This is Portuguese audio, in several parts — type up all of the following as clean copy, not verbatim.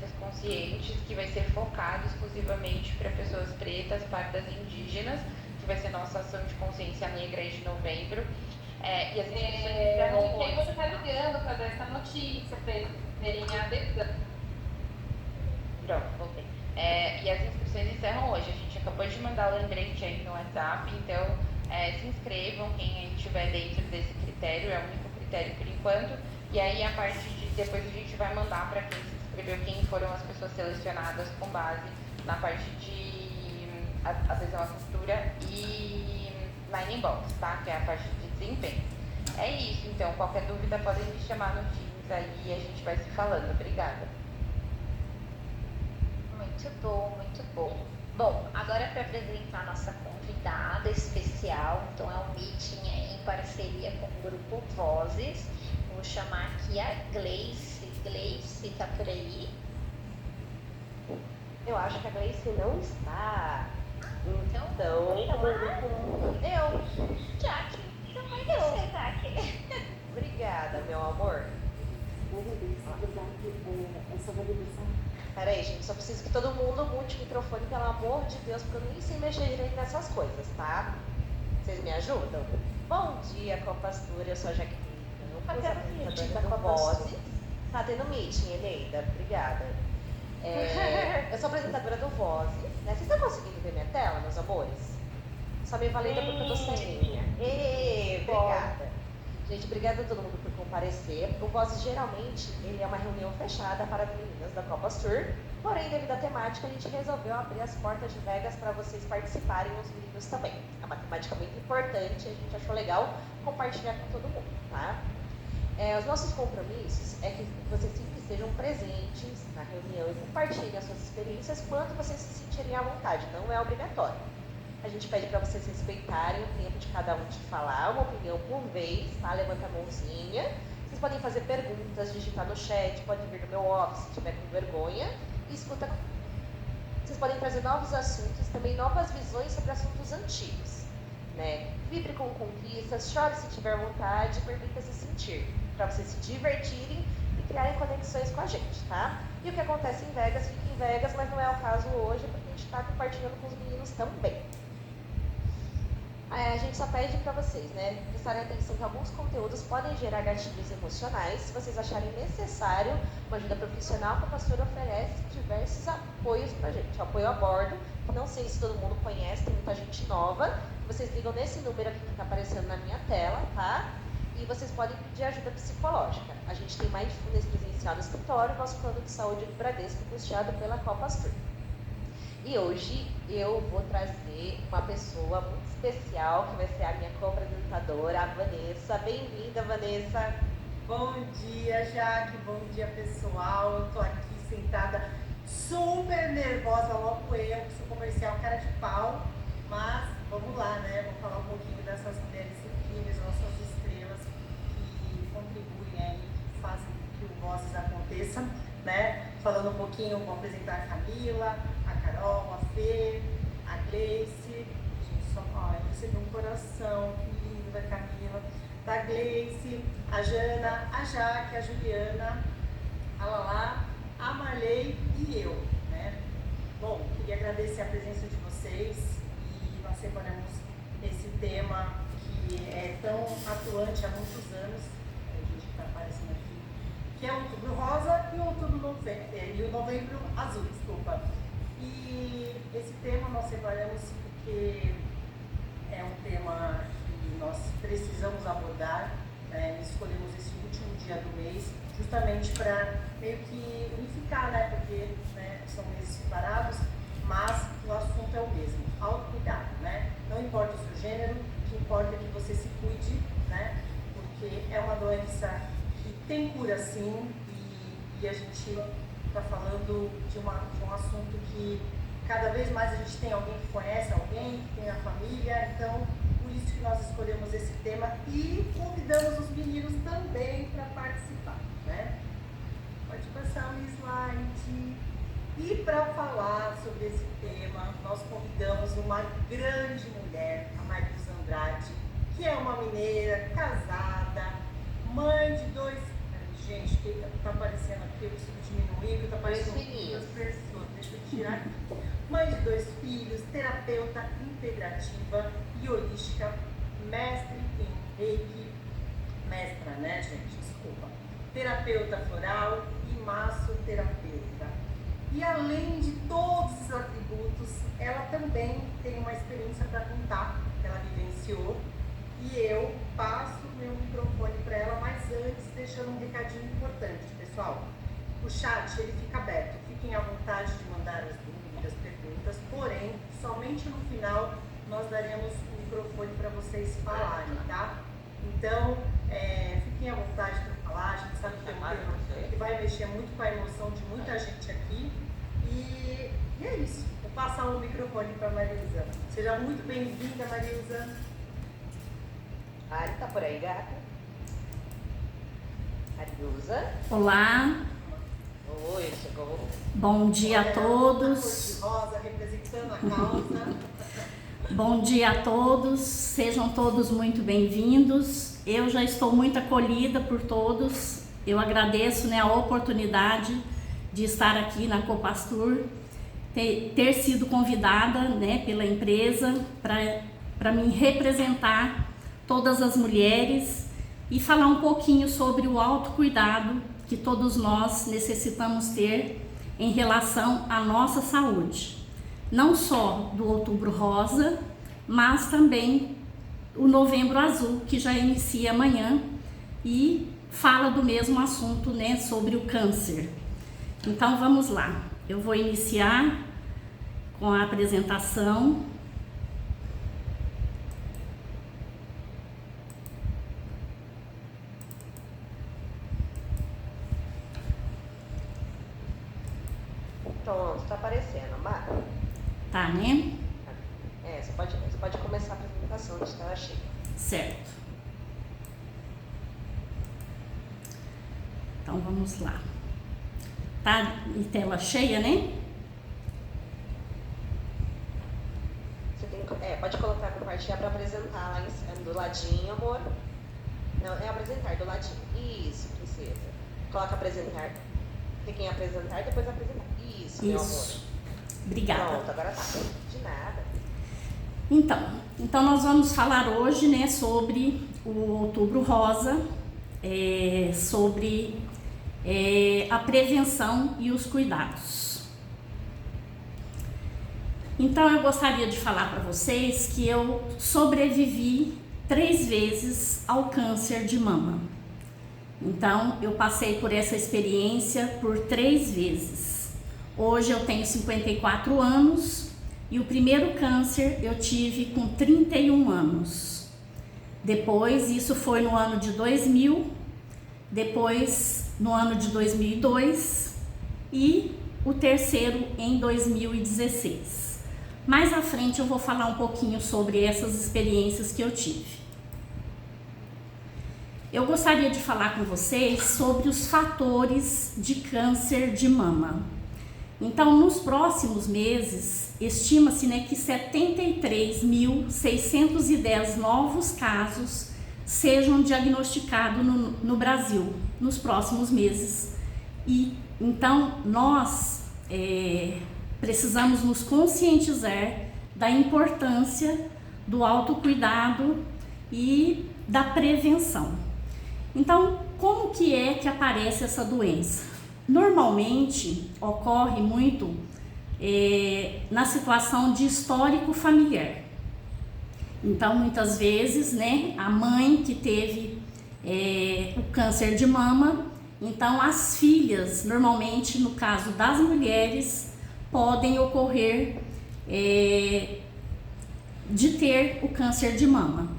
Crianças Conscientes, que vai ser focado exclusivamente para pessoas pretas, pardas e indígenas, que vai ser nossa ação de consciência negra de novembro. E as inscrições encerram Quem hoje. você está ligando para dar essa notícia, para eles terem a adesão? Pronto, voltei. E as inscrições encerram hoje. A gente acabou de mandar o lembrete aí no WhatsApp, então se inscrevam quem estiver dentro desse critério, é o único critério por enquanto. E aí, a partir de depois, a gente vai mandar para quem se inscreveu quem foram as pessoas selecionadas com base na parte de adesão à cultura e Mining Box, tá? Que é a parte de desempenho. É isso, então. Qualquer dúvida, podem me chamar no Teams aí e a gente vai se falando. Obrigada. Muito bom, muito bom. Bom, agora para apresentar a nossa convidada especial, então é um meeting aí em parceria com o Grupo Vozes. Vou chamar aqui a Gleice. Gleice, tá por aí? Eu acho que a Gleice não está. Então, Jaque, então vai você, Jaque. Obrigada, meu amor. Essa validação. Peraí, gente, só preciso que todo mundo mute o microfone, pelo amor de Deus, pra eu nem sei mexer direito nessas coisas, tá? Vocês me ajudam? Bom dia, Copastura, eu sou a Jaqueline Campos, apresentadora do Vozes. Tá tendo meeting, Eneida, obrigada. Eu sou apresentadora do Vozes, né? Vocês estão conseguindo ver minha tela, meus amores? Só me valida porque eu tô ceguinha. Obrigada. Gente, obrigada a todo mundo por comparecer. O Vozes, geralmente, ele é uma reunião fechada para meninas da Copa Tour. Porém, devido à temática, a gente resolveu abrir as portas de Vegas para vocês participarem, os meninos também. É uma temática muito importante, a gente achou legal compartilhar com todo mundo, tá? Os nossos compromissos é que vocês sempre sejam presentes na reunião e compartilhem as suas experiências quando vocês se sentirem à vontade, não é obrigatório. A gente pede para vocês respeitarem o tempo de cada um de falar, uma opinião por vez, tá? Levanta a mãozinha. Vocês podem fazer perguntas, digitar no chat, pode vir no meu office se tiver com vergonha e escuta. Vocês podem trazer novos assuntos, também novas visões sobre assuntos antigos, né? Vibre com conquistas, chore se tiver vontade, permita-se sentir, para vocês se divertirem e criarem conexões com a gente, tá? E o que acontece em Vegas, fica em Vegas, mas não é o caso hoje, porque a gente está compartilhando com os meninos também. A gente só pede para vocês, né, prestarem atenção que alguns conteúdos podem gerar gatilhos emocionais. Se vocês acharem necessário uma ajuda profissional, a pastora oferece diversos apoios para gente. Apoio a bordo, que não sei se todo mundo conhece, tem muita gente nova. Vocês ligam nesse número aqui que está aparecendo na minha tela, tá? E vocês podem pedir ajuda psicológica. A gente tem mindfulness presencial no escritório, nosso plano de saúde do Bradesco, custeado pela Copa Tour. E hoje eu vou trazer uma pessoa muito especial, que vai ser a minha co-apresentadora, a Vanessa. Bem-vinda, Vanessa. Bom dia, Jaque. Bom dia, pessoal. Eu tô aqui sentada super nervosa, logo eu, que sou comercial cara de pau. Mas vamos lá, né? Vou falar um pouquinho dessas mulheres incríveis, nossas estrelas, que contribuem aí, que fazem que o Vozes aconteça, né? Falando um pouquinho, vou apresentar a Camila, a Carol, a Fê, a Gleice. Gente, só eu recebi um coração, que lindo da Camila, da Gleice, a Jana, a Jaque, a Juliana, a Lala, a Marley e eu, né? Bom, queria agradecer a presença de vocês e nós separamos esse tema que é tão atuante há muitos anos, a gente está aparecendo aqui, que é o Outubro Rosa e o Novembro Azul, desculpa. E esse tema nós separamos porque é um tema que nós precisamos abordar, escolhemos esse último dia do mês justamente para meio que unificar, né? Porque são meses separados, mas o assunto é o mesmo, autocuidado, né? Não importa o seu gênero, o que importa é que você se cuide, né? Porque é uma doença que tem cura sim, e a gente está falando de um assunto que cada vez mais a gente tem alguém que conhece alguém, que tem a família, então por isso que nós escolhemos esse tema e convidamos os meninos também para participar, né? Pode passar o slide. E para falar sobre esse tema, nós convidamos uma grande mulher, a Marcos Andrade, que é uma mineira, casada, mãe de dois. Deixa Gente, que tá aparecendo aqui, eu preciso diminuir, que tá aparecendo Dois filhinhos. duas pessoas. Deixa eu tirar aqui. Mãe de 2 filhos, terapeuta integrativa e holística, mestre em Reiki, mestra, né, gente? Desculpa. Terapeuta floral e massoterapeuta. E além de todos os atributos, ela também tem uma experiência para contar, que ela vivenciou. E eu passo o meu microfone para ela, mas antes deixando um recadinho importante, pessoal. O chat ele fica aberto, fiquem à vontade de mandar as dúvidas, perguntas, porém, somente no final nós daremos o microfone para vocês falarem, tá? Então, fiquem à vontade para falar, a gente sabe que é um tema que vai mexer muito com a emoção de muita gente aqui. E é isso, vou passar o microfone para a Marilza. Seja muito bem-vinda, Marilza. Ari, tá por aí, gata? Ariusa. Olá, Oi, chegou. bom dia a Olha, todos. a cor de rosa representando a causa. Bom dia a todos, sejam todos muito bem-vindos. Eu já estou muito acolhida por todos. Eu agradeço, né, a oportunidade de estar aqui na Copastur, ter sido convidada, né, pela empresa para me representar todas as mulheres e falar um pouquinho sobre o autocuidado que todos nós necessitamos ter em relação à nossa saúde. Não só do Outubro Rosa, mas também o Novembro Azul, que já inicia amanhã e fala do mesmo assunto, né, sobre o câncer. Então vamos lá, eu vou iniciar com a apresentação. Pronto, tá aparecendo, Mara. Tá, né? Você pode começar a apresentação de tela cheia. Certo. Então vamos lá. Tá em tela cheia, né? Você tem, pode colocar, compartilhar para apresentar lá em cima, do ladinho, amor. Não, é apresentar, do ladinho. Isso, princesa. Coloca apresentar. Clique em apresentar, depois apresentar. Isso, meu amor. Isso. Obrigada. Pronto, agora tá. De nada. Então nós vamos falar hoje, né, sobre o Outubro Rosa, sobre a prevenção e os cuidados. Então eu gostaria de falar para vocês que eu sobrevivi 3 vezes ao câncer de mama. Então eu passei por essa experiência por 3 vezes. Hoje eu tenho 54 anos e o primeiro câncer eu tive com 31 anos. Depois, isso foi no ano de 2000, depois no ano de 2002 e o terceiro em 2016. Mais à frente eu vou falar um pouquinho sobre essas experiências que eu tive. Eu gostaria de falar com vocês sobre os fatores de câncer de mama. Então, nos próximos meses, estima-se, né, que 73.610 novos casos sejam diagnosticados no Brasil nos próximos meses. E então nós precisamos nos conscientizar da importância do autocuidado e da prevenção. Então, como que é que aparece essa doença? Normalmente ocorre muito na situação de histórico familiar. Então, muitas vezes, né, a mãe que teve o câncer de mama, então as filhas, normalmente no caso das mulheres, podem ocorrer de ter o câncer de mama.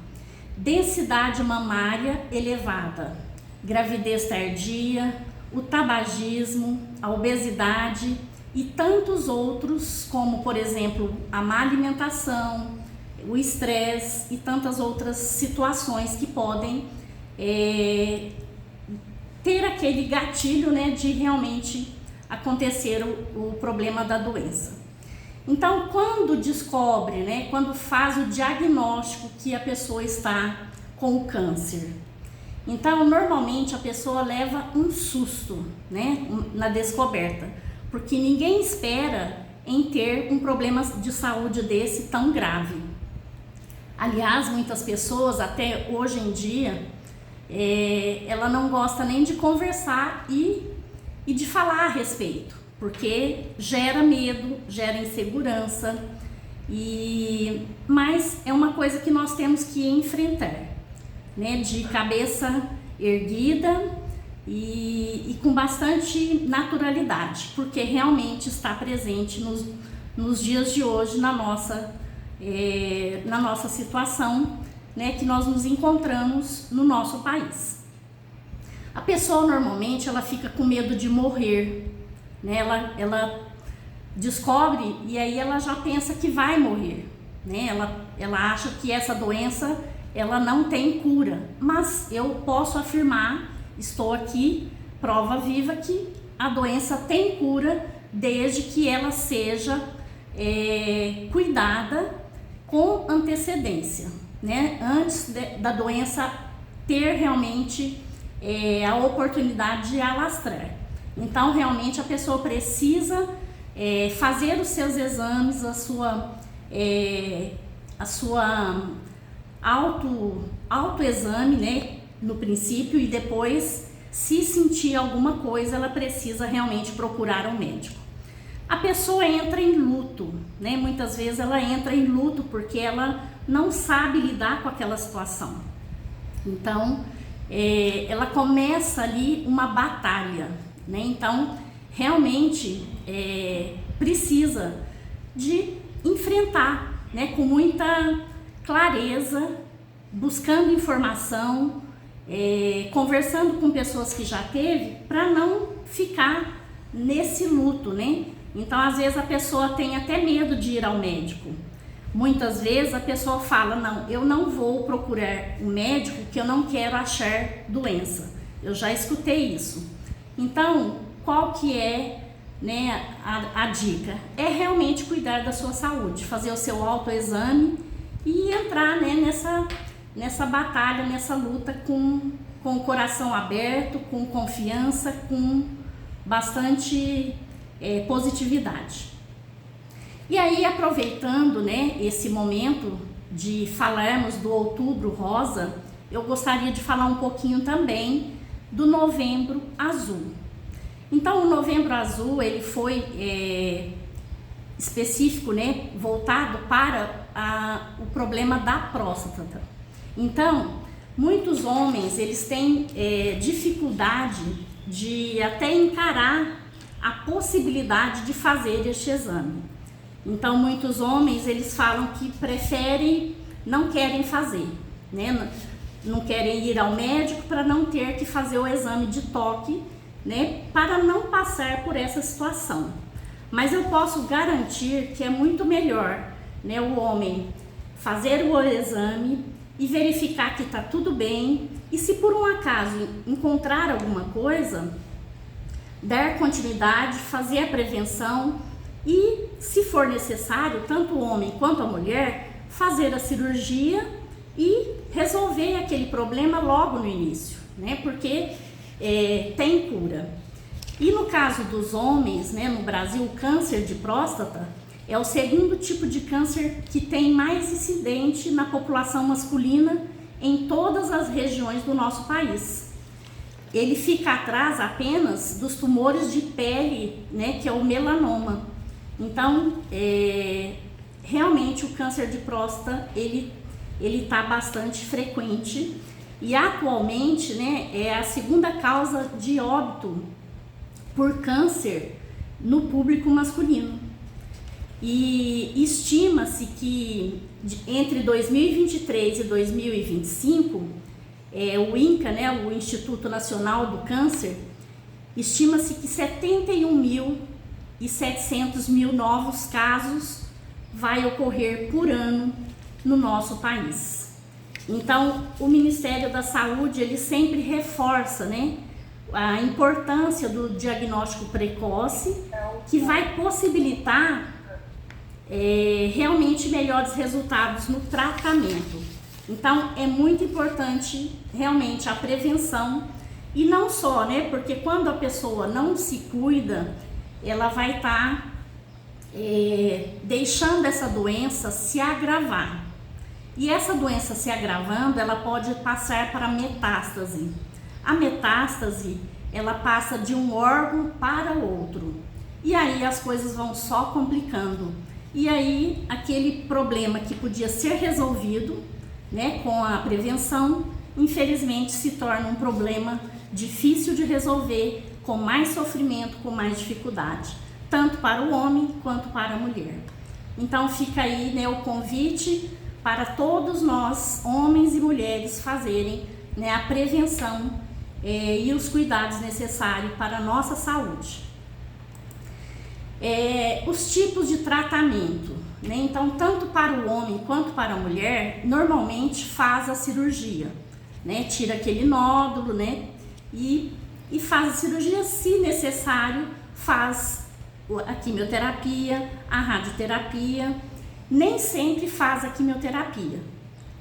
Densidade mamária elevada, gravidez tardia, o tabagismo, a obesidade e tantos outros, como por exemplo a má alimentação, o estresse e tantas outras situações que podem ter aquele gatilho, né, de realmente acontecer o problema da doença. Então, quando descobre, né, quando faz o diagnóstico que a pessoa está com o câncer, Então, normalmente a pessoa leva um susto, né, na descoberta, porque ninguém espera em ter um problema de saúde desse tão grave. Aliás, muitas pessoas, até hoje em dia, ela não gosta nem de conversar e de falar a respeito, porque gera medo, gera insegurança, mas é uma coisa que nós temos que enfrentar, né, de cabeça erguida e com bastante naturalidade, porque realmente está presente nos dias de hoje na nossa situação, né, que nós nos encontramos no nosso país. A pessoa normalmente ela fica com medo de morrer, né, ela descobre e aí ela já pensa que vai morrer, né, ela acha que essa doença ela não tem cura, mas eu posso afirmar, estou aqui, prova viva que a doença tem cura desde que ela seja cuidada com antecedência, né? Antes da doença ter realmente a oportunidade de alastrar. Então, realmente, a pessoa precisa fazer os seus exames, a sua autoexame, né? No princípio, e depois, se sentir alguma coisa, ela precisa realmente procurar um médico. A pessoa entra em luto, né? Muitas vezes ela entra em luto porque ela não sabe lidar com aquela situação. Então, ela começa ali uma batalha, né? Então, realmente precisa de enfrentar, né? Com muita clareza, buscando informação, conversando com pessoas que já teve, para não ficar nesse luto, né? Então, às vezes a pessoa tem até medo de ir ao médico. Muitas vezes a pessoa fala, não, eu não vou procurar um médico que eu não quero achar doença. Eu já escutei isso. Então, qual que é, né, a dica? É realmente cuidar da sua saúde, fazer o seu autoexame e entrar, né, nessa batalha, nessa luta com o coração aberto, com confiança, com bastante positividade. E aí, aproveitando, né, esse momento de falarmos do Outubro Rosa, eu gostaria de falar um pouquinho também do Novembro Azul. Então, o Novembro Azul, ele foi específico, né, voltado para o problema da próstata. Então, muitos homens, eles têm dificuldade de até encarar a possibilidade de fazer este exame. Então, muitos homens, eles falam que preferem, não querem fazer, né? Não querem ir ao médico para não ter que fazer o exame de toque, né? Para não passar por essa situação. Mas eu posso garantir que é muito melhor, né, o homem fazer o exame e verificar que está tudo bem, e se por um acaso encontrar alguma coisa, dar continuidade, fazer a prevenção e, se for necessário, tanto o homem quanto a mulher, fazer a cirurgia e resolver aquele problema logo no início, né? Porque tem cura. E no caso dos homens, né, no Brasil, o câncer de próstata é o segundo tipo de câncer que tem mais incidente na população masculina em todas as regiões do nosso país. Ele fica atrás apenas dos tumores de pele, né, que é o melanoma. Então, realmente o câncer de próstata, ele está bastante frequente e atualmente, né, é a segunda causa de óbito por câncer no público masculino. E estima-se que entre 2023 e 2025, o INCA, né, o Instituto Nacional do Câncer, estima-se que 71.700 novos casos vai ocorrer por ano no nosso país. Então, o Ministério da Saúde, ele sempre reforça, né, a importância do diagnóstico precoce, que vai possibilitar realmente melhores resultados no tratamento. Então é muito importante realmente a prevenção, e não só, né? Porque quando a pessoa não se cuida, ela vai estar deixando essa doença se agravar. E essa doença se agravando, ela pode passar para metástase. A metástase, ela passa de um órgão para outro. E aí as coisas vão só complicando. E aí aquele problema que podia ser resolvido, né, com a prevenção, infelizmente se torna um problema difícil de resolver, com mais sofrimento, com mais dificuldade, tanto para o homem quanto para a mulher. Então fica aí, né, o convite para todos nós, homens e mulheres, fazerem, né, a prevenção e os cuidados necessários para a nossa saúde. Os tipos de tratamento, né? Então, tanto para o homem quanto para a mulher, normalmente faz a cirurgia, né? Tira aquele nódulo, né? E faz a cirurgia, se necessário, faz a quimioterapia, a radioterapia. Nem sempre faz a quimioterapia,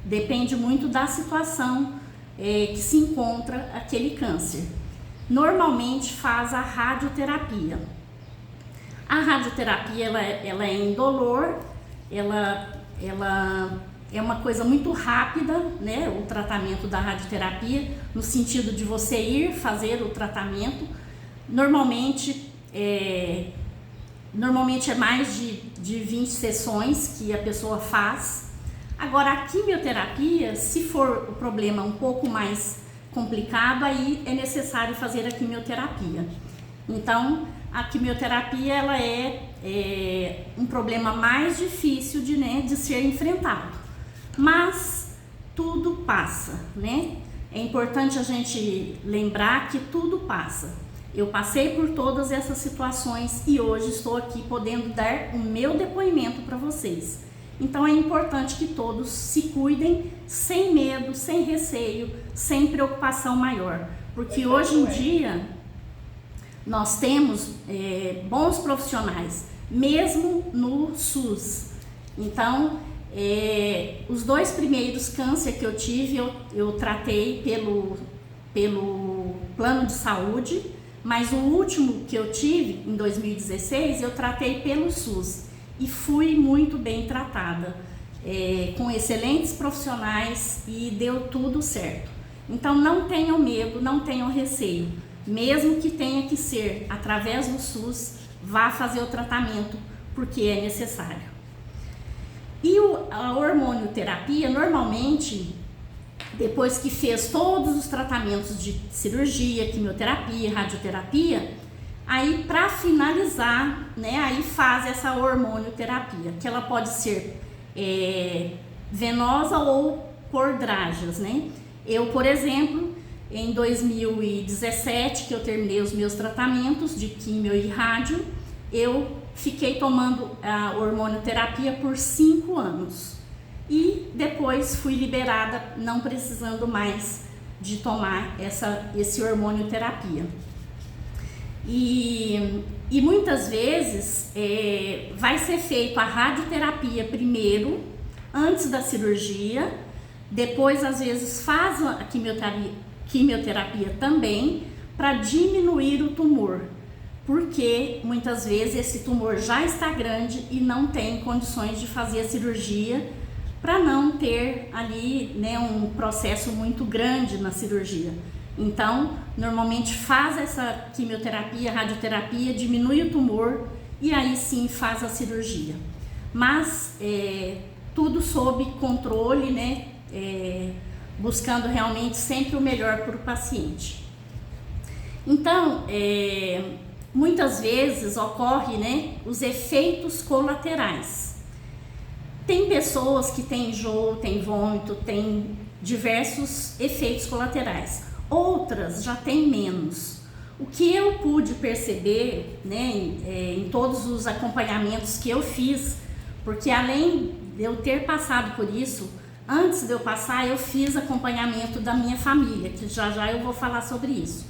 depende muito da situação que se encontra aquele câncer. Normalmente faz a radioterapia. A radioterapia ela é indolor, ela é uma coisa muito rápida, né? O tratamento da radioterapia, no sentido de você ir fazer o tratamento. Normalmente é mais de 20 sessões que a pessoa faz. Agora, a quimioterapia, se for o problema um pouco mais complicado, aí é necessário fazer a quimioterapia. Então, a quimioterapia ela é um problema mais difícil de ser enfrentado, mas tudo passa, né? É importante a gente lembrar que tudo passa. Eu passei por todas essas situações e hoje estou aqui podendo dar o meu depoimento para vocês. Então é importante que todos se cuidem sem medo, sem receio, sem preocupação maior, porque hoje em dia nós temos bons profissionais, mesmo no SUS. Então, os 2 primeiros câncer que eu tive, eu tratei pelo plano de saúde, mas o último que eu tive, em 2016, eu tratei pelo SUS e fui muito bem tratada, com excelentes profissionais, e deu tudo certo. Então não tenham medo, não tenham receio. Mesmo que tenha que ser através do SUS, vá fazer o tratamento, porque é necessário. E a hormonioterapia, normalmente, depois que fez todos os tratamentos de cirurgia, quimioterapia, radioterapia, aí para finalizar, né, aí faz essa hormonioterapia, que ela pode ser venosa ou por drágeas, né? Eu, por exemplo, em 2017, que eu terminei os meus tratamentos de quimio e rádio, eu fiquei tomando a hormonioterapia por 5 anos. E depois fui liberada, não precisando mais de tomar esse hormonioterapia. E muitas vezes vai ser feito a radioterapia primeiro, antes da cirurgia, depois às vezes faz a quimioterapia também, para diminuir o tumor, porque muitas vezes esse tumor já está grande e não tem condições de fazer a cirurgia, para não ter ali, né, um processo muito grande na cirurgia. Então, normalmente faz essa quimioterapia, radioterapia, diminui o tumor e aí sim faz a cirurgia. Mas tudo sob controle, né, buscando realmente sempre o melhor para o paciente. Então, muitas vezes ocorre, né, os efeitos colaterais. Tem pessoas que têm enjoo, têm vômito, têm diversos efeitos colaterais. Outras já têm menos. O que eu pude perceber, né, em todos os acompanhamentos que eu fiz, porque além de eu ter passado por isso, antes de eu passar, eu fiz acompanhamento da minha família, que já eu vou falar sobre isso.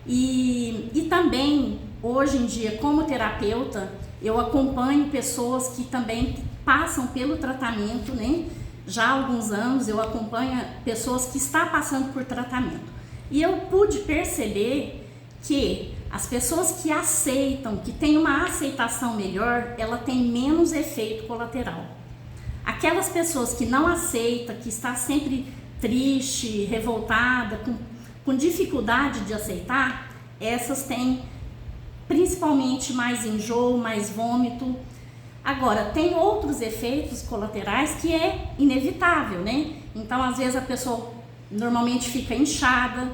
E também, hoje em dia, como terapeuta, eu acompanho pessoas que também passam pelo tratamento, né, já há alguns anos eu acompanho pessoas que estão passando por tratamento. E eu pude perceber que as pessoas que aceitam, que têm uma aceitação melhor, ela tem menos efeito colateral. Aquelas pessoas que não aceitam, que está sempre triste, revoltada, com dificuldade de aceitar, essas têm principalmente mais enjoo, mais vômito. Agora, tem outros efeitos colaterais que é inevitável, né? Então, às vezes a pessoa normalmente fica inchada,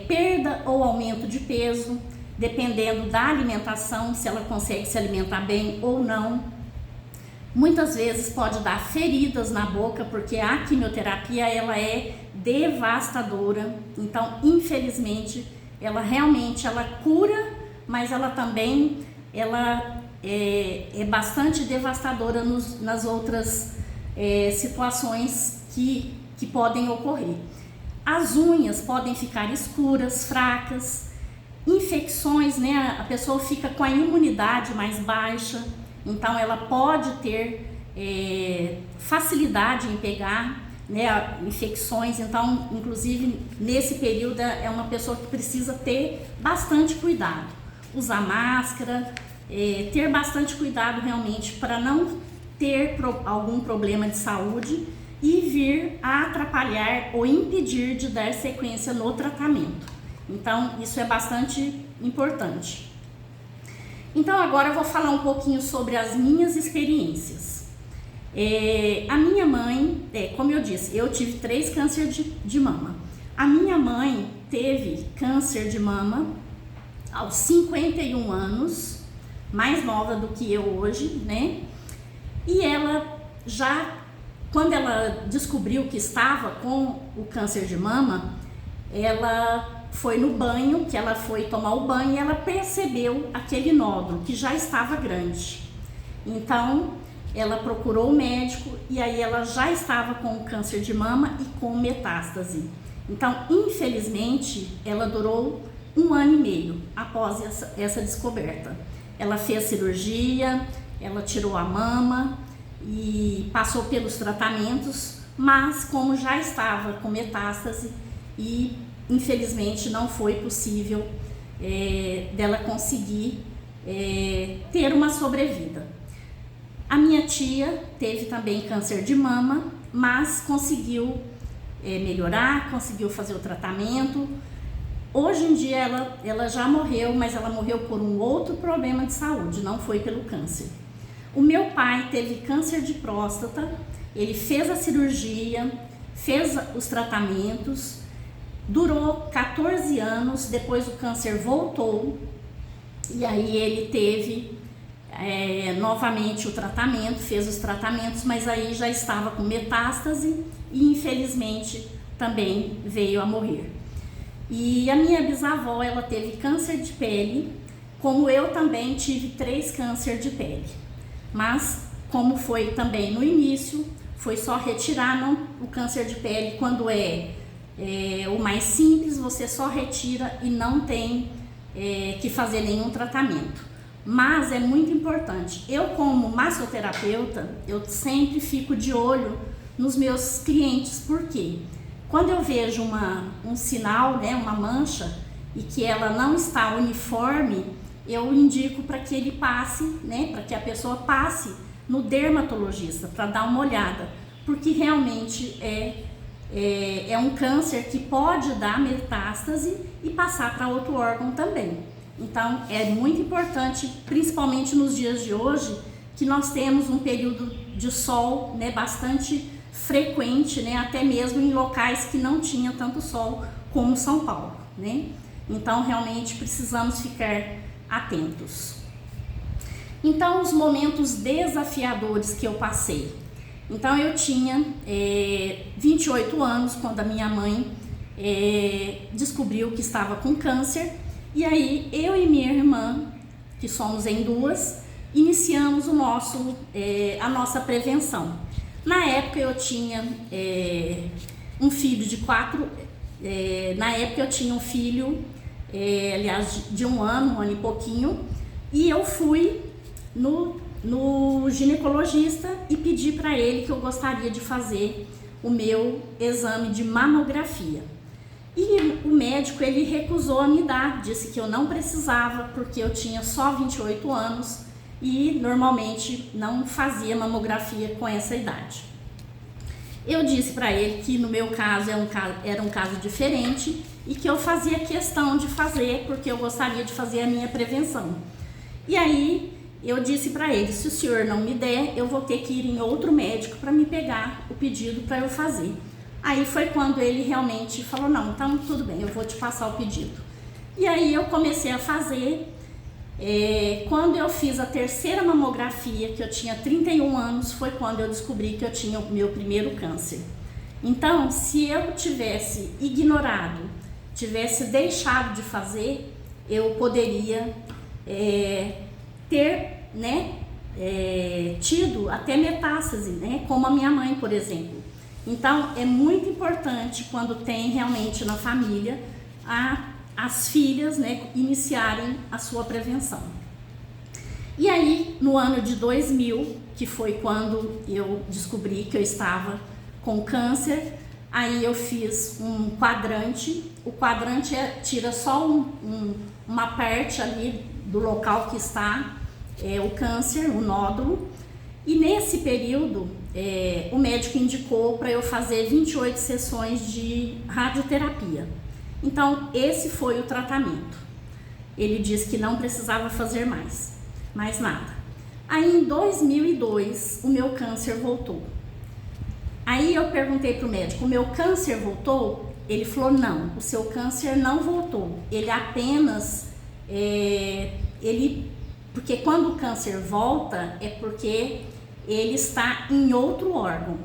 perda ou aumento de peso, dependendo da alimentação, se ela consegue se alimentar bem ou não. Muitas vezes pode dar feridas na boca, porque a quimioterapia ela é devastadora. Então, infelizmente, ela realmente cura, mas ela também é bastante devastadora nas outras situações que podem ocorrer. As unhas podem ficar escuras, fracas, infecções, né? A pessoa fica com a imunidade mais baixa, então ela pode ter facilidade em pegar, né, infecções. Então, inclusive, nesse período é uma pessoa que precisa ter bastante cuidado, usar máscara, ter bastante cuidado realmente para não ter algum problema de saúde e vir a atrapalhar ou impedir de dar sequência no tratamento. Então, isso é bastante importante. Então, agora eu vou falar um pouquinho sobre as minhas experiências. A minha mãe, como eu disse, eu tive 3 cânceres de mama. A minha mãe teve câncer de mama aos 51 anos, mais nova do que eu hoje, né? E ela quando ela descobriu que estava com o câncer de mama, ela foi no banho, que ela foi tomar o banho e ela percebeu aquele nódulo que já estava grande. Então, ela procurou o médico e aí ela já estava com câncer de mama e com metástase. Então, infelizmente, ela durou 1 ano e meio após essa descoberta. Ela fez cirurgia, ela tirou a mama e passou pelos tratamentos, mas como já estava com metástase e infelizmente não foi possível dela conseguir ter uma sobrevida. A minha tia teve também câncer de mama, mas conseguiu melhorar, conseguiu fazer o tratamento. Hoje em dia ela já morreu, mas ela morreu por um outro problema de saúde, não foi pelo câncer. O meu pai teve câncer de próstata, ele fez a cirurgia, fez os tratamentos, durou 14 anos, depois o câncer voltou e aí ele teve novamente o tratamento, fez os tratamentos, mas aí já estava com metástase e infelizmente também veio a morrer. E a minha bisavó, ela teve câncer de pele, como eu também tive 3 cânceres de pele. Mas, como foi também no início, foi só retirar o câncer de pele quando o mais simples, você só retira e não tem que fazer nenhum tratamento. Mas é muito importante. Eu, como massoterapeuta, eu sempre fico de olho nos meus clientes, porque quando eu vejo um sinal, né, uma mancha, e que ela não está uniforme, eu indico para que ele passe, né, para que a pessoa passe no dermatologista para dar uma olhada, porque realmente é um câncer que pode dar metástase e passar para outro órgão também. Então é muito importante, principalmente nos dias de hoje, que nós temos um período de sol, né, bastante frequente, né, até mesmo em locais que não tinha tanto sol como São Paulo, né? Então realmente precisamos ficar atentos. Então, os momentos desafiadores que eu passei. Então, eu tinha 28 anos quando a minha mãe descobriu que estava com câncer. E aí, eu e minha irmã, que somos em 2, iniciamos a nossa prevenção. Na época, eu tinha um filho de 4... na época, eu tinha um filho, aliás, de 1 ano e pouquinho. E eu fui no do ginecologista e pedi para ele que eu gostaria de fazer o meu exame de mamografia. E o médico, ele recusou a me dar, disse que eu não precisava porque eu tinha só 28 anos e normalmente não fazia mamografia com essa idade. Eu disse para ele que no meu caso era um caso diferente e que eu fazia questão de fazer porque eu gostaria de fazer a minha prevenção. E aí eu disse para ele, se o senhor não me der, eu vou ter que ir em outro médico para me pegar o pedido para eu fazer. Aí foi quando ele realmente falou, não, então tudo bem, eu vou te passar o pedido. E aí eu comecei a fazer. Quando eu fiz a terceira mamografia, que eu tinha 31 anos, foi quando eu descobri que eu tinha o meu primeiro câncer. Então, se eu tivesse ignorado, tivesse deixado de fazer, eu poderia ter, né, tido até metástase, né, como a minha mãe, por exemplo. Então, é muito importante quando tem realmente na família as filhas, né, iniciarem a sua prevenção. E aí, no ano de 2000, que foi quando eu descobri que eu estava com câncer, aí eu fiz um quadrante. O quadrante tira só uma parte ali do local que está o câncer, o nódulo. E nesse período, o médico indicou para eu fazer 28 sessões de radioterapia. Então, esse foi o tratamento. Ele disse que não precisava fazer mais nada. Aí, em 2002, o meu câncer voltou. Aí eu perguntei para o médico, o meu câncer voltou? Ele falou, não, o seu câncer não voltou. Ele apenas, porque quando o câncer volta, é porque ele está em outro órgão.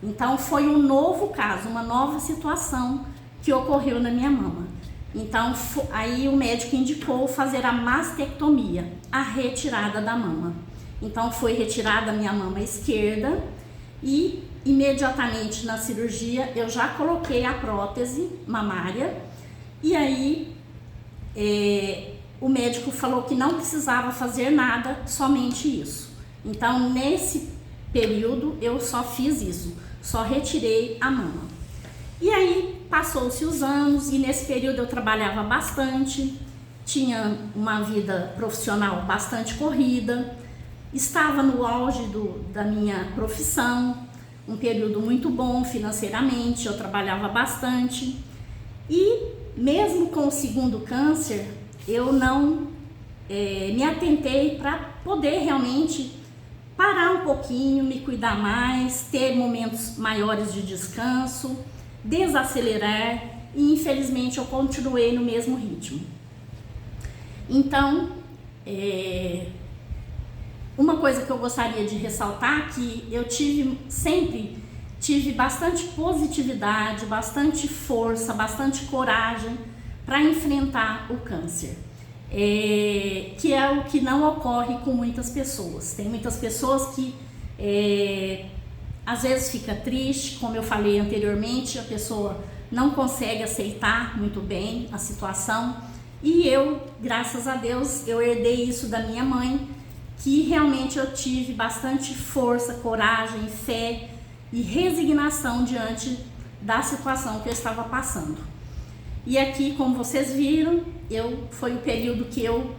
Então, foi um novo caso, uma nova situação que ocorreu na minha mama. Então, aí o médico indicou fazer a mastectomia, a retirada da mama. Então, foi retirada a minha mama esquerda e imediatamente na cirurgia eu já coloquei a prótese mamária e aí o médico falou que não precisava fazer nada, somente isso. Então, nesse período eu só fiz isso, só retirei a mama. E aí passou-se os anos e nesse período eu trabalhava bastante, tinha uma vida profissional bastante corrida, estava no auge da minha profissão, um período muito bom financeiramente, eu trabalhava bastante e mesmo com o segundo câncer eu não me atentei para poder realmente parar um pouquinho, me cuidar mais, ter momentos maiores de descanso, desacelerar e infelizmente eu continuei no mesmo ritmo. Então, uma coisa que eu gostaria de ressaltar que eu sempre tive bastante positividade, bastante força, bastante coragem para enfrentar o câncer, que é o que não ocorre com muitas pessoas. Tem muitas pessoas que às vezes fica triste, como eu falei anteriormente, a pessoa não consegue aceitar muito bem a situação. E eu, graças a Deus, eu herdei isso da minha mãe, que realmente eu tive bastante força, coragem, fé e resignação diante da situação que eu estava passando. E aqui, como vocês viram, foi o período que eu,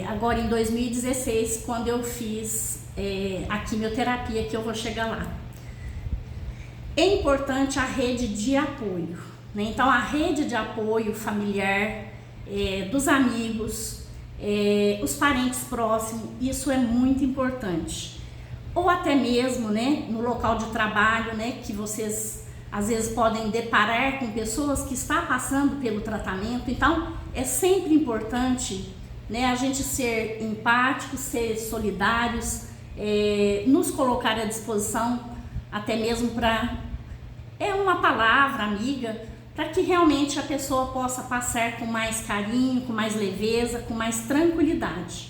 agora em 2016, quando eu fiz a quimioterapia, que eu vou chegar lá. É importante a rede de apoio, né? Então, a rede de apoio familiar, dos amigos, os parentes próximos, isso é muito importante. Ou até mesmo, né, no local de trabalho, né, que vocês às vezes podem deparar com pessoas que estão passando pelo tratamento. Então, é sempre importante, né, a gente ser empáticos, ser solidários, nos colocar à disposição, até mesmo para uma palavra amiga, para que realmente a pessoa possa passar com mais carinho, com mais leveza, com mais tranquilidade.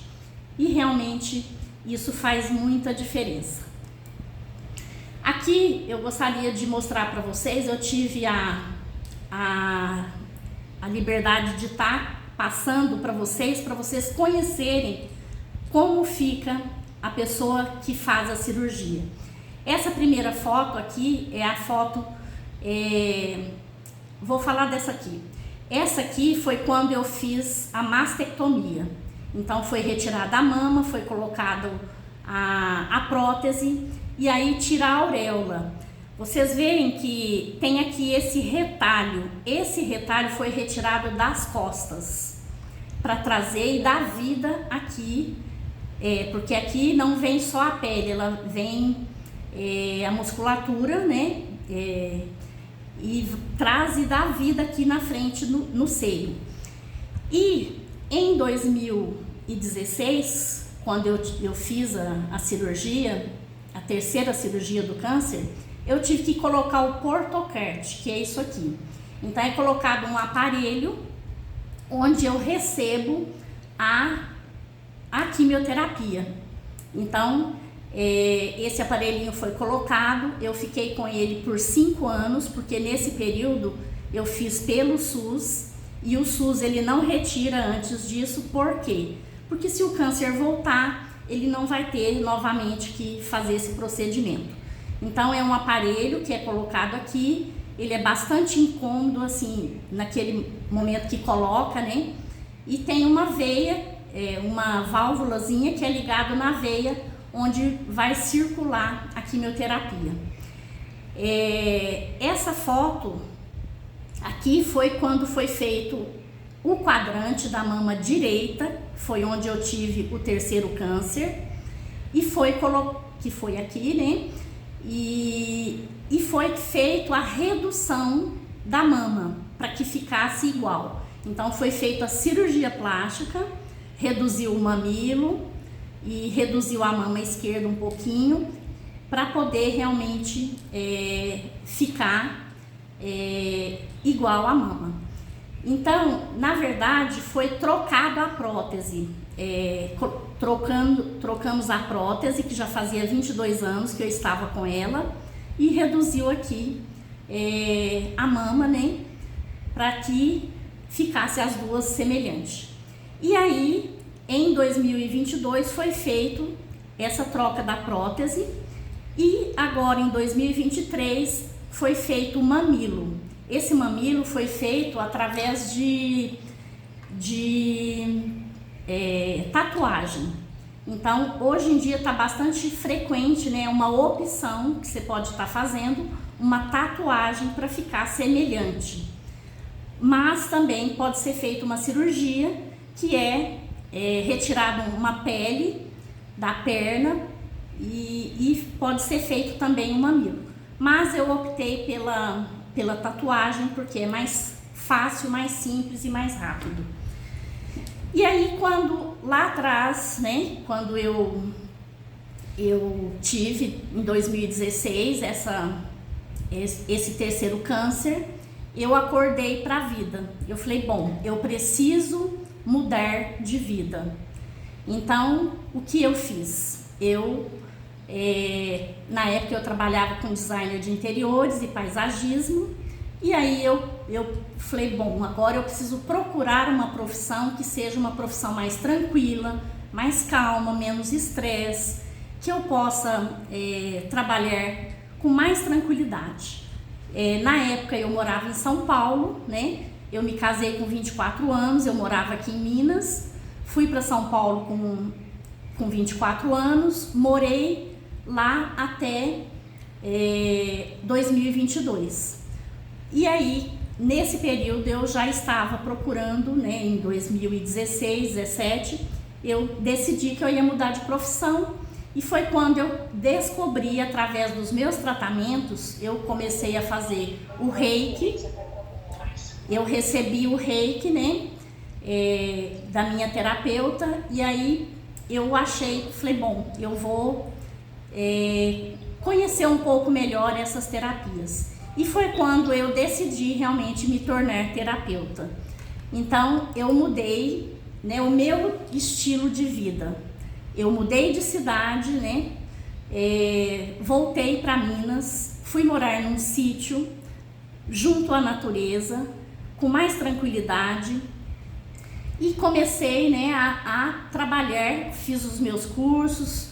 E realmente isso faz muita diferença. Aqui eu gostaria de mostrar para vocês, eu tive a liberdade de estar passando para vocês conhecerem como fica a pessoa que faz a cirurgia. Essa primeira foto aqui é a foto, vou falar dessa aqui. Essa aqui foi quando eu fiz a mastectomia. Então foi retirada a mama, foi colocado a prótese e aí tira a auréola. Vocês veem que tem aqui esse retalho. Esse retalho foi retirado das costas para trazer e dar vida aqui, porque aqui não vem só a pele, ela vem a musculatura, né? E traz e dá vida aqui na frente no seio. E em 2016, quando eu fiz a cirurgia, a terceira cirurgia do câncer, eu tive que colocar o Portocard, que é isso aqui. Então é colocado um aparelho onde eu recebo a quimioterapia. Então esse aparelhinho foi colocado, eu fiquei com ele por 5 anos, porque nesse período eu fiz pelo SUS, e o SUS ele não retira antes disso. Por quê? Porque se o câncer voltar, ele não vai ter novamente que fazer esse procedimento. Então é um aparelho que é colocado aqui, ele é bastante incômodo assim, naquele momento que coloca, né? E tem uma veia, uma válvulazinha que é ligado na veia, onde vai circular a quimioterapia. Essa foto aqui foi quando foi feito o quadrante da mama direita, foi onde eu tive o terceiro câncer, e que foi aqui, né? E foi feito a redução da mama para que ficasse igual. Então foi feita a cirurgia plástica, reduziu o mamilo e reduziu a mama esquerda um pouquinho para poder realmente ficar igual à mama. Então, na verdade, foi trocado a prótese. Trocamos a prótese, que já fazia 22 anos que eu estava com ela, e reduziu aqui a mama, né, para que ficasse as duas semelhantes. E aí, em 2022, foi feito essa troca da prótese, e agora em 2023 foi feito o mamilo. Esse mamilo foi feito através de tatuagem. Então, hoje em dia está bastante frequente, né, uma opção que você pode estar fazendo, uma tatuagem para ficar semelhante. Mas também pode ser feita uma cirurgia, que retirada uma pele da perna e pode ser feito também um mamilo. Mas eu optei pela tatuagem porque é mais fácil, mais simples e mais rápido. E aí, quando lá atrás, né, quando eu tive em 2016 esse terceiro câncer, eu acordei para a vida. Eu falei, bom, eu preciso mudar de vida. Então, o que eu fiz? Na época eu trabalhava com designer de interiores e paisagismo, e aí eu falei, bom, agora eu preciso procurar uma profissão que seja uma profissão mais tranquila, mais calma, menos estresse, que eu possa trabalhar com mais tranquilidade. Na época eu morava em São Paulo, né? Eu me casei com 24 anos, eu morava aqui em Minas, fui para São Paulo com 24 anos, morei lá até 2022. E aí, nesse período, eu já estava procurando, né, em 2016, 2017, eu decidi que eu ia mudar de profissão, e foi quando eu descobri, através dos meus tratamentos, eu comecei a fazer o reiki. Eu recebi o reiki, né, da minha terapeuta, e aí eu falei, bom, eu vou conhecer um pouco melhor essas terapias. E foi quando eu decidi realmente me tornar terapeuta. Então, eu mudei, né, o meu estilo de vida. Eu mudei de cidade, né, voltei para Minas, fui morar num sítio, junto à natureza, com mais tranquilidade, e comecei, né, a trabalhar, fiz os meus cursos,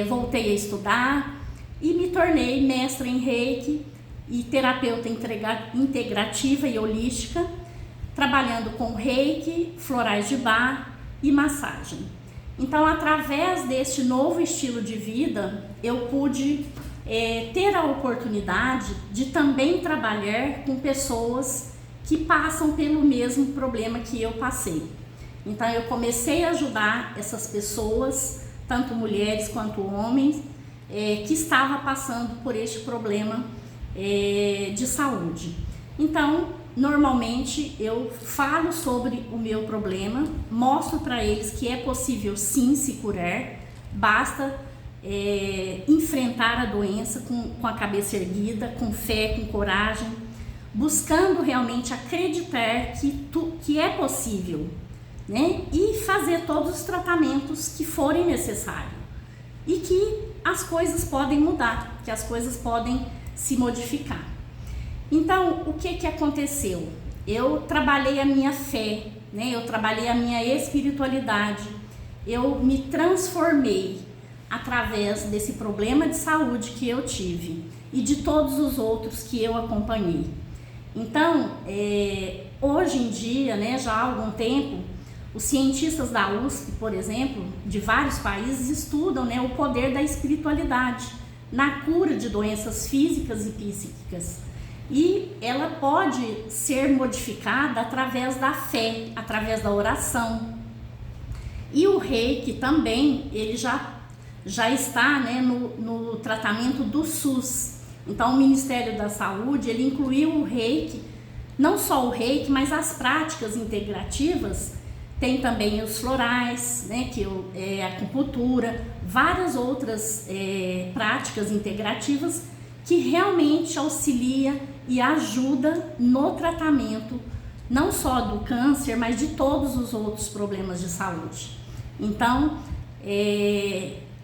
voltei a estudar e me tornei mestra em Reiki e terapeuta integrativa e holística, trabalhando com Reiki, florais de Bach e massagem. Então, através deste novo estilo de vida, eu pude ter a oportunidade de também trabalhar com pessoas que passam pelo mesmo problema que eu passei. Então, eu comecei a ajudar essas pessoas, tanto mulheres quanto homens, que estavam passando por este problema de saúde. Então, normalmente eu falo sobre o meu problema, mostro para eles que é possível sim se curar, basta enfrentar a doença com a cabeça erguida, com fé, com coragem, buscando realmente acreditar que é possível, né? E fazer todos os tratamentos que forem necessários e que as coisas podem mudar, que as coisas podem se modificar. Então, o que aconteceu? Eu trabalhei a minha fé, né? Eu trabalhei a minha espiritualidade, eu me transformei através desse problema de saúde que eu tive e de todos os outros que eu acompanhei. Então, hoje em dia, né, já há algum tempo, os cientistas da USP, por exemplo, de vários países, estudam, né, o poder da espiritualidade na cura de doenças físicas e psíquicas. E ela pode ser modificada através da fé, através da oração. E o Reiki também, ele já está, né, no tratamento do SUS. Então, o Ministério da Saúde, ele incluiu o Reiki, não só o Reiki, mas as práticas integrativas. Tem também os florais, né, que a acupuntura, várias outras práticas integrativas que realmente auxilia e ajuda no tratamento, não só do câncer, mas de todos os outros problemas de saúde. Então,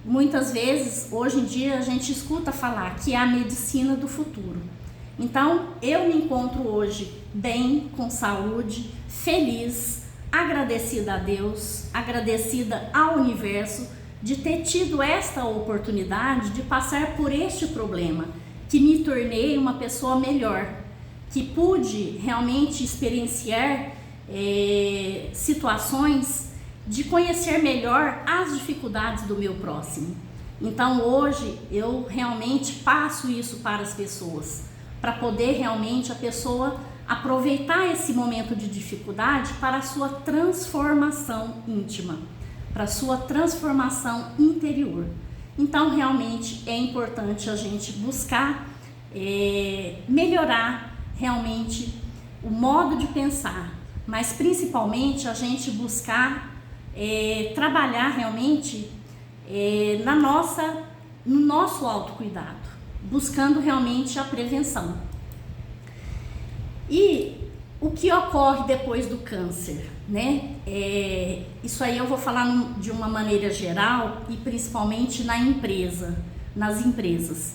muitas vezes, hoje em dia, a gente escuta falar que é a medicina do futuro. Então, eu me encontro hoje bem, com saúde, feliz, agradecida a Deus, agradecida ao universo de ter tido esta oportunidade de passar por este problema, que me tornei uma pessoa melhor, que pude realmente experienciar situações de conhecer melhor as dificuldades do meu próximo. Então hoje eu realmente passo isso para as pessoas, para poder realmente a pessoa aproveitar esse momento de dificuldade para a sua transformação íntima, para a sua transformação interior. Então realmente é importante a gente buscar melhorar realmente o modo de pensar, mas principalmente a gente buscar trabalhar realmente no nosso autocuidado, buscando realmente a prevenção. E o que ocorre depois do câncer, né? Isso aí eu vou falar de uma maneira geral e principalmente nas empresas.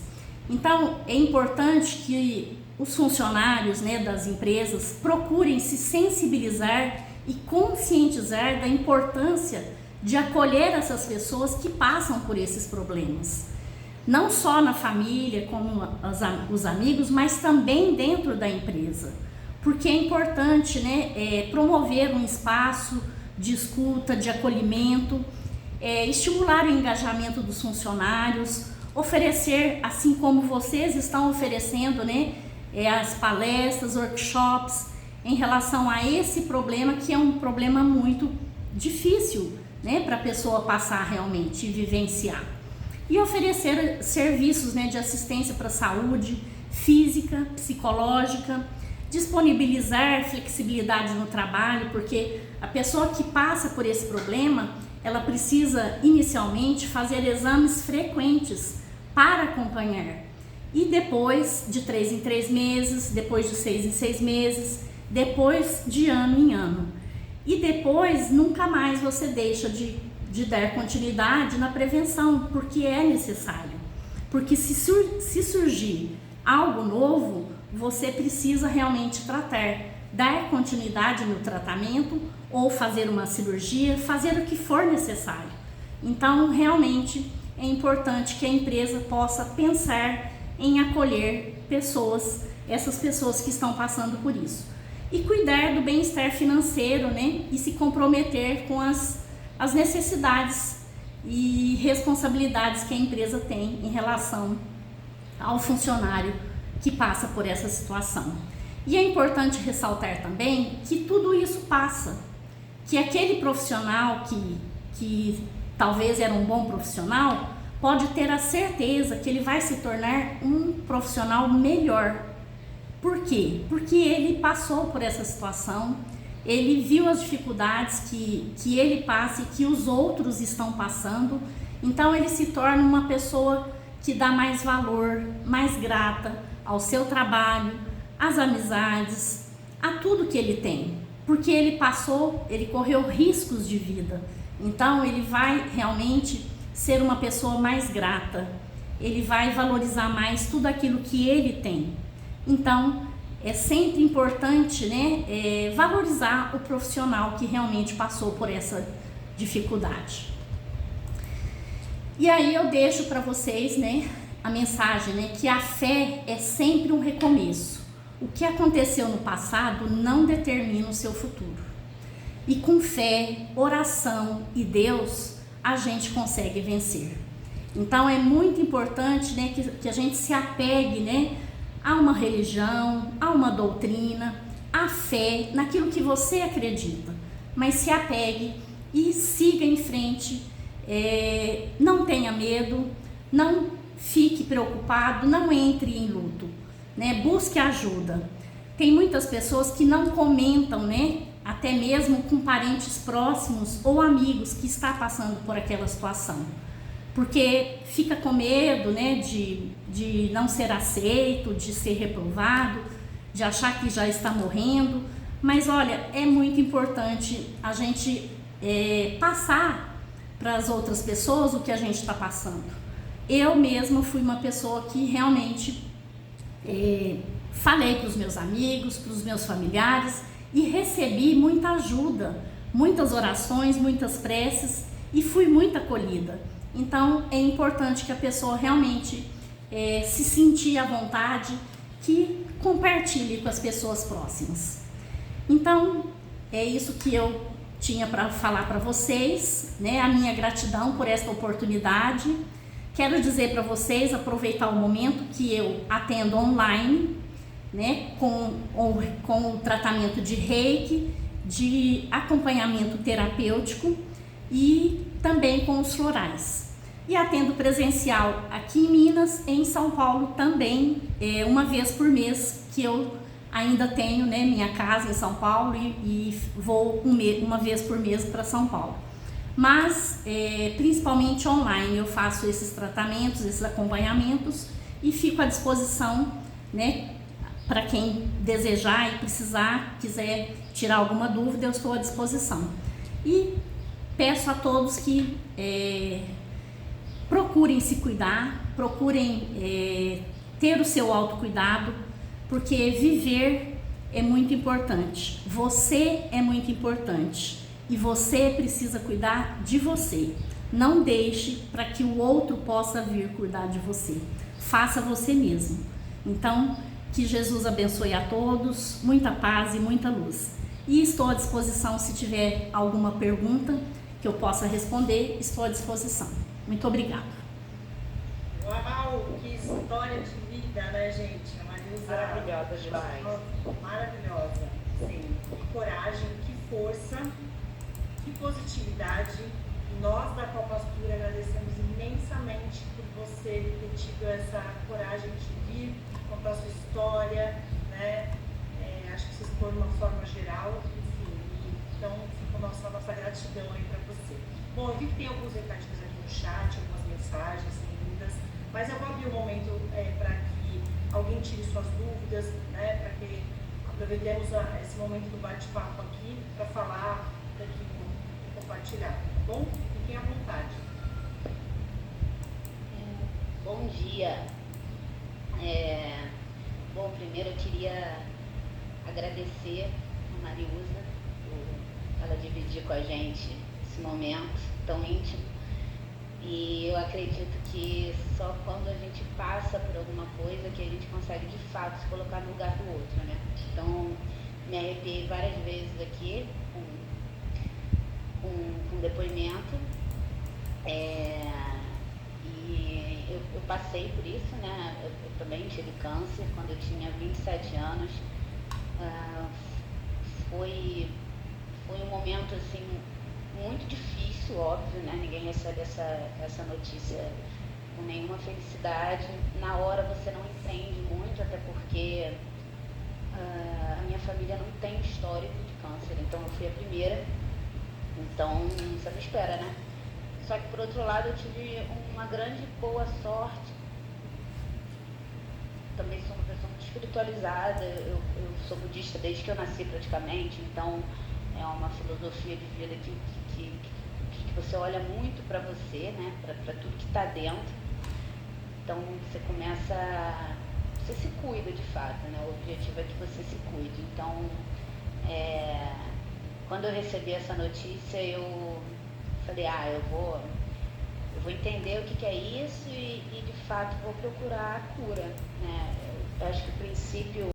Então, é importante que os funcionários, né, das empresas procurem se sensibilizar e conscientizar da importância de acolher essas pessoas que passam por esses problemas. Não só na família, como os amigos, mas também dentro da empresa. Porque é importante, né, promover um espaço de escuta, de acolhimento, estimular o engajamento dos funcionários, oferecer, assim como vocês estão oferecendo, né, as palestras, workshops, em relação a esse problema, que é um problema muito difícil, né, para a pessoa passar realmente e vivenciar. E oferecer serviços, né, de assistência para a saúde física, psicológica, disponibilizar flexibilidade no trabalho, porque a pessoa que passa por esse problema, ela precisa inicialmente fazer exames frequentes para acompanhar. E depois de 3 em 3 meses, depois de 6 em 6 meses, depois de ano em ano. E depois nunca mais você deixa de dar continuidade na prevenção, porque é necessário. Porque se surgir algo novo, você precisa realmente tratar, dar continuidade no tratamento ou fazer uma cirurgia, fazer o que for necessário. Então, realmente, é importante que a empresa possa pensar em acolher pessoas, essas pessoas que estão passando por isso. E cuidar do bem-estar financeiro, né? E se comprometer com as necessidades e responsabilidades que a empresa tem em relação ao funcionário que passa por essa situação. E é importante ressaltar também que tudo isso passa, que aquele profissional que talvez era um bom profissional, pode ter a certeza que ele vai se tornar um profissional melhor. Por quê? Porque ele passou por essa situação, ele viu as dificuldades que ele passa e que os outros estão passando, então ele se torna uma pessoa que dá mais valor, mais grata ao seu trabalho, às amizades, a tudo que ele tem, porque ele passou, ele correu riscos de vida, então ele vai realmente ser uma pessoa mais grata, ele vai valorizar mais tudo aquilo que ele tem. Então, é sempre importante, né, valorizar o profissional que realmente passou por essa dificuldade. E aí eu deixo para vocês, né, a mensagem, né, que a fé é sempre um recomeço. O que aconteceu no passado não determina o seu futuro. E com fé, oração e Deus, a gente consegue vencer. Então é muito importante, né, que a gente se apegue, né, a uma religião, a uma doutrina, a fé, naquilo que você acredita. Mas se apegue e siga em frente, não tenha medo, não fique preocupado, não entre em luto, né? Busque ajuda. Tem muitas pessoas que não comentam, né? Até mesmo com parentes próximos ou amigos que está passando por aquela situação, porque fica com medo, né, de não ser aceito, de ser reprovado, de achar que já está morrendo. Mas olha, é muito importante a gente passar para as outras pessoas o que a gente está passando. Eu mesma fui uma pessoa que realmente falei para os meus amigos, para os meus familiares, e recebi muita ajuda, muitas orações, muitas preces, e fui muito acolhida. Então é importante que a pessoa realmente se sentir à vontade, que compartilhe com as pessoas próximas. Então é isso que eu tinha para falar para vocês, né? A minha gratidão por esta oportunidade. Quero dizer para vocês, aproveitar o momento que eu atendo online, né, com o tratamento de Reiki, de acompanhamento terapêutico e também com os florais. E atendo presencial aqui em Minas, em São Paulo também, uma vez por mês, que eu ainda tenho, né, minha casa em São Paulo e vou uma vez por mês para São Paulo. Mas principalmente online eu faço esses tratamentos, esses acompanhamentos, e fico à disposição, né, para quem desejar e precisar, quiser tirar alguma dúvida, eu estou à disposição. E peço a todos que procurem se cuidar, procurem ter o seu autocuidado, porque viver é muito importante, você é muito importante e você precisa cuidar de você. Não deixe para que o outro possa vir cuidar de você, faça você mesmo. Então, que Jesus abençoe a todos, muita paz e muita luz. E estou à disposição, se tiver alguma pergunta que eu possa responder, estou à disposição. Muito obrigada. Uau, que história de vida, né, gente? A Marilza, Maravilhosa demais. Maravilhosa, sim. Que coragem, que força, que positividade. Nós da Copastura agradecemos imensamente por você ter tido essa coragem de vir contar a sua história, né? Acho que se expor de uma forma geral, enfim. Então, fica nossa gratidão aí para você. Bom, eu vi que tem alguns recadinhos aqui no chat, algumas mensagens lindas, mas eu vou abrir um momento para que alguém tire suas dúvidas, né? Para que aproveitemos esse momento do bate-papo aqui para falar, para compartilhar, tá bom? Fiquem à vontade. Bom dia. Bom, primeiro eu queria agradecer a Mariusa por ela dividir com a gente esse momento tão íntimo. E eu acredito que só quando a gente passa por alguma coisa que a gente consegue de fato se colocar no lugar do outro, né? Então, me arrepiei várias vezes aqui com depoimento. E eu passei por isso, né? Eu também tive câncer quando eu tinha 27 anos. Foi um momento assim muito difícil, óbvio, né? Ninguém recebe essa notícia com nenhuma felicidade. Na hora você não entende muito, até porque a minha família não tem histórico de câncer, então eu fui a primeira. Então você não espera, né? Só que por outro lado eu tive uma grande boa sorte. Também sou uma pessoa muito espiritualizada, eu sou budista desde que eu nasci praticamente, então é uma filosofia de vida que você olha muito para você, né, para tudo que está dentro. Então você você se cuida de fato, né, o objetivo é que você se cuide. Então, quando eu recebi essa notícia, eu falei, eu vou entender o que é isso e de fato vou procurar a cura, né. Eu acho que o princípio